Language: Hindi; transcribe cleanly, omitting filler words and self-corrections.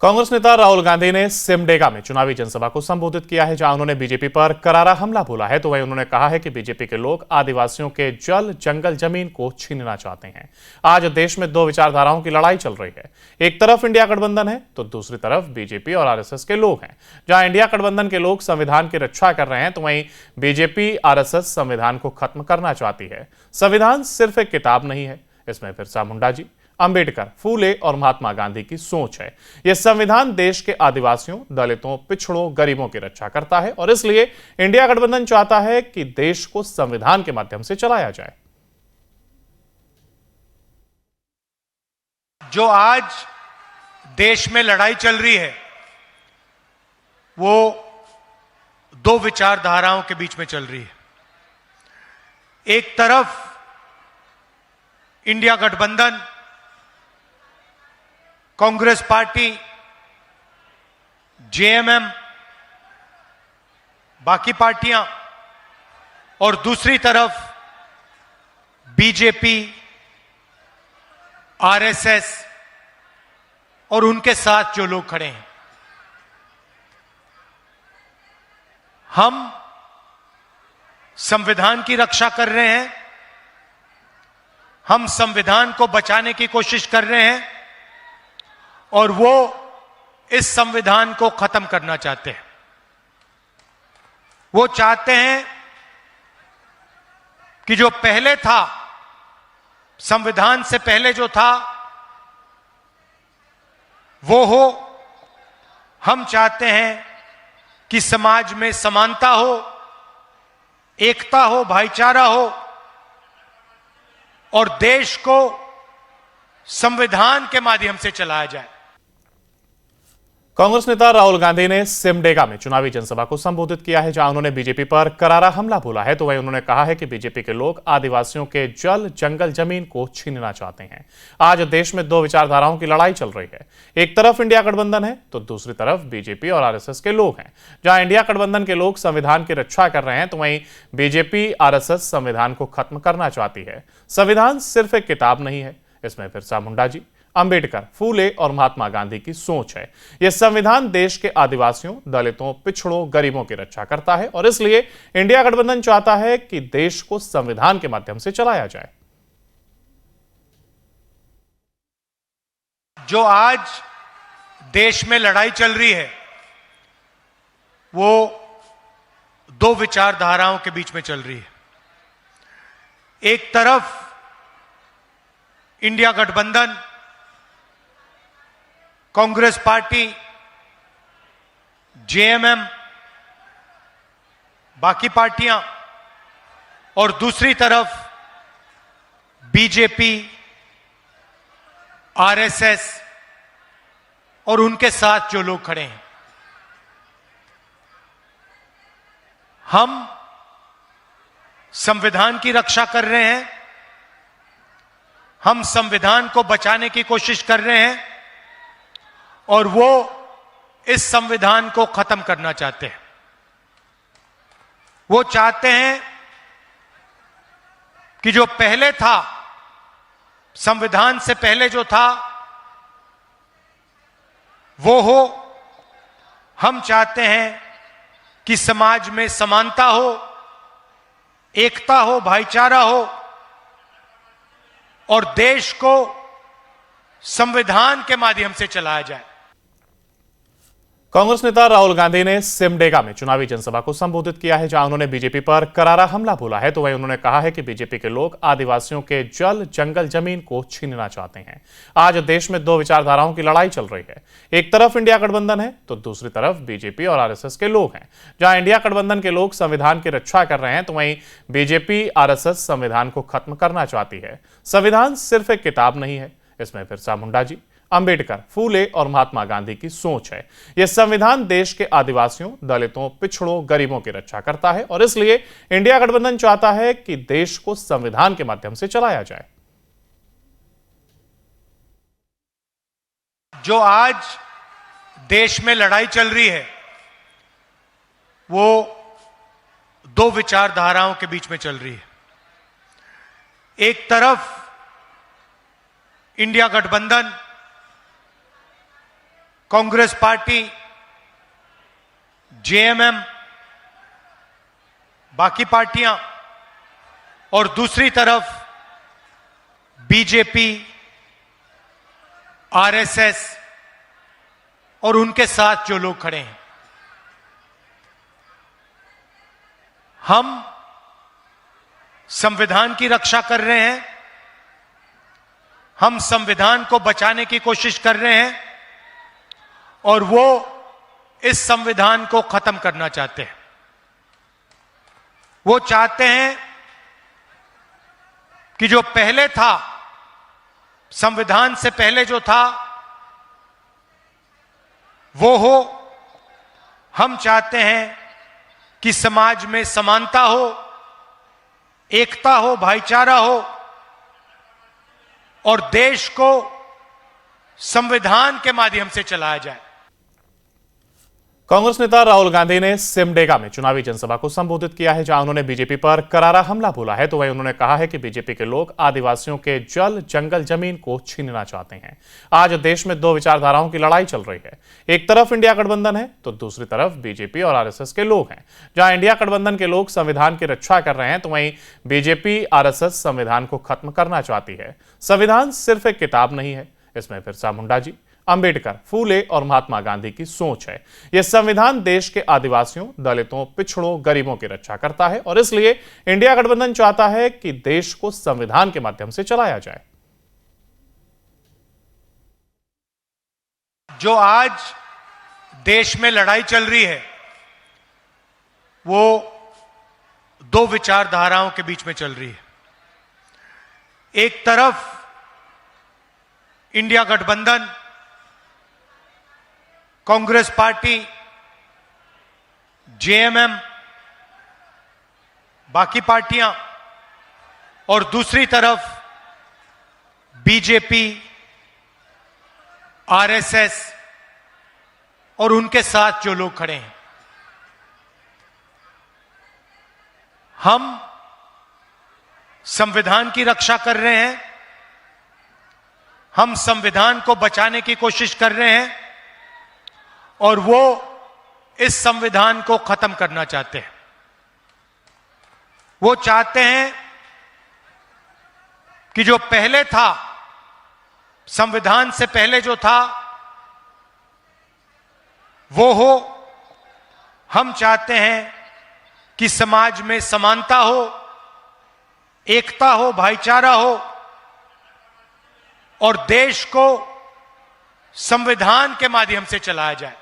कांग्रेस नेता राहुल गांधी ने सिमडेगा में चुनावी जनसभा को संबोधित किया है, जहां उन्होंने बीजेपी पर करारा हमला बोला है। तो वहीं उन्होंने कहा है कि बीजेपी के लोग आदिवासियों के जल, जंगल, जमीन को छीनना चाहते हैं। आज देश में दो विचारधाराओं की लड़ाई चल रही है। एक तरफ इंडिया गठबंधन है तो दूसरी तरफ बीजेपी और आरएसएस के लोग हैं। जहां इंडिया गठबंधन के लोग संविधान की रक्षा कर रहे हैं, तो वहीं बीजेपी आरएसएस संविधान को खत्म करना चाहती है। संविधान सिर्फ एक किताब नहीं है, इसमें बिरसा मुंडा जी, अंबेडकर, फूले और महात्मा गांधी की सोच है। यह संविधान देश के आदिवासियों, दलितों, पिछड़ों, गरीबों की रक्षा करता है और इसलिए इंडिया गठबंधन चाहता है कि देश को संविधान के माध्यम से चलाया जाए। जो आज देश में लड़ाई चल रही है वो दो विचारधाराओं के बीच में चल रही है। एक तरफ इंडिया गठबंधन, कांग्रेस पार्टी, जेएमएम, बाकी पार्टियां, और दूसरी तरफ बीजेपी, आरएसएस और उनके साथ जो लोग खड़े हैं। हम संविधान की रक्षा कर रहे हैं, हम संविधान को बचाने की कोशिश कर रहे हैं और वो इस संविधान को खत्म करना चाहते हैं। वो चाहते हैं कि जो पहले था, संविधान से पहले जो था वो हो। हम चाहते हैं कि समाज में समानता हो, एकता हो, भाईचारा हो और देश को संविधान के माध्यम से चलाया जाए। कांग्रेस नेता राहुल गांधी ने सिमडेगा में चुनावी जनसभा को संबोधित किया है, जहां उन्होंने बीजेपी पर करारा हमला बोला है। तो वहीं उन्होंने कहा है कि बीजेपी के लोग आदिवासियों के जल, जंगल, जमीन को छीनना चाहते हैं। आज देश में दो विचारधाराओं की लड़ाई चल रही है। एक तरफ इंडिया गठबंधन है तो दूसरी तरफ बीजेपी और आरएसएस के लोग हैं। जहां इंडिया गठबंधन के लोग संविधान की रक्षा कर रहे हैं, तो वहीं बीजेपी आरएसएस संविधान को खत्म करना चाहती है। संविधान सिर्फ एक किताब नहीं है, इसमें बिरसा मुंडा जी, अंबेडकर, फूले और महात्मा गांधी की सोच है। यह संविधान देश के आदिवासियों, दलितों, पिछड़ों, गरीबों की रक्षा करता है और इसलिए इंडिया गठबंधन चाहता है कि देश को संविधान के माध्यम से चलाया जाए। जो आज देश में लड़ाई चल रही है वो दो विचारधाराओं के बीच में चल रही है। एक तरफ इंडिया गठबंधन, कांग्रेस पार्टी, जेएमएम, बाकी पार्टियां और दूसरी तरफ बीजेपी, आरएसएस और उनके साथ जो लोग खड़े हैं। हम संविधान की रक्षा कर रहे हैं, हम संविधान को बचाने की कोशिश कर रहे हैं और वो इस संविधान को खत्म करना चाहते हैं। वो चाहते हैं कि जो पहले था, संविधान से पहले जो था वो हो। हम चाहते हैं कि समाज में समानता हो, एकता हो, भाईचारा हो और देश को संविधान के माध्यम से चलाया जाए। कांग्रेस नेता राहुल गांधी ने सिमडेगा में चुनावी जनसभा को संबोधित किया है, जहां उन्होंने बीजेपी पर करारा हमला बोला है। तो वहीं उन्होंने कहा है कि बीजेपी के लोग आदिवासियों के जल, जंगल, जमीन को छीनना चाहते हैं। आज देश में दो विचारधाराओं की लड़ाई चल रही है। एक तरफ इंडिया गठबंधन है तो दूसरी तरफ बीजेपी और आरएसएस के लोग हैं। जहां इंडिया गठबंधन के लोग संविधान की रक्षा कर रहे हैं, तो वहीं बीजेपी आरएसएस संविधान को खत्म करना चाहती है। संविधान सिर्फ एक किताब नहीं है, इसमें बिरसा मुंडा जी, अंबेडकर, फूले और महात्मा गांधी की सोच है। यह संविधान देश के आदिवासियों, दलितों, पिछड़ों, गरीबों की रक्षा करता है और इसलिए इंडिया गठबंधन चाहता है कि देश को संविधान के माध्यम से चलाया जाए। जो आज देश में लड़ाई चल रही है वो दो विचारधाराओं के बीच में चल रही है। एक तरफ इंडिया गठबंधन, कांग्रेस पार्टी, जेएमएम, बाकी पार्टियां और दूसरी तरफ बीजेपी, आरएसएस और उनके साथ जो लोग खड़े हैं, हम संविधान की रक्षा कर रहे हैं, हम संविधान को बचाने की कोशिश कर रहे हैं और वो इस संविधान को खत्म करना चाहते हैं। वो चाहते हैं कि जो पहले था, संविधान से पहले जो था वो हो। हम चाहते हैं कि समाज में समानता हो, एकता हो, भाईचारा हो और देश को संविधान के माध्यम से चलाया जाए। कांग्रेस नेता राहुल गांधी ने सिमडेगा में चुनावी जनसभा को संबोधित किया है, जहां उन्होंने बीजेपी पर करारा हमला बोला है। तो वहीं उन्होंने कहा है कि बीजेपी के लोग आदिवासियों के जल, जंगल, जमीन को छीनना चाहते हैं। आज देश में दो विचारधाराओं की लड़ाई चल रही है। एक तरफ इंडिया गठबंधन है तो दूसरी तरफ बीजेपी और आरएसएस के लोग हैं। जहां इंडिया गठबंधन के लोग संविधान की रक्षा कर रहे हैं तो वहीं बीजेपी, आरएसएस संविधान को खत्म करना चाहती है। संविधान सिर्फ एक किताब नहीं है, इसमें बिरसा मुंडा जी, अंबेडकर, फूले और महात्मा गांधी की सोच है। यह संविधान देश के आदिवासियों, दलितों, पिछड़ों, गरीबों की रक्षा करता है और इसलिए इंडिया गठबंधन चाहता है कि देश को संविधान के माध्यम से चलाया जाए। जो आज देश में लड़ाई चल रही है वो दो विचारधाराओं के बीच में चल रही है। एक तरफ इंडिया गठबंधन, कांग्रेस पार्टी, जेएमएम, बाकी पार्टियां और दूसरी तरफ बीजेपी, आरएसएस और उनके साथ जो लोग खड़े हैं। हम संविधान की रक्षा कर रहे हैं, हम संविधान को बचाने की कोशिश कर रहे हैं और वो इस संविधान को खत्म करना चाहते हैं। वो चाहते हैं कि जो पहले था, संविधान से पहले जो था वो हो। हम चाहते हैं कि समाज में समानता हो, एकता हो, भाईचारा हो और देश को संविधान के माध्यम से चलाया जाए।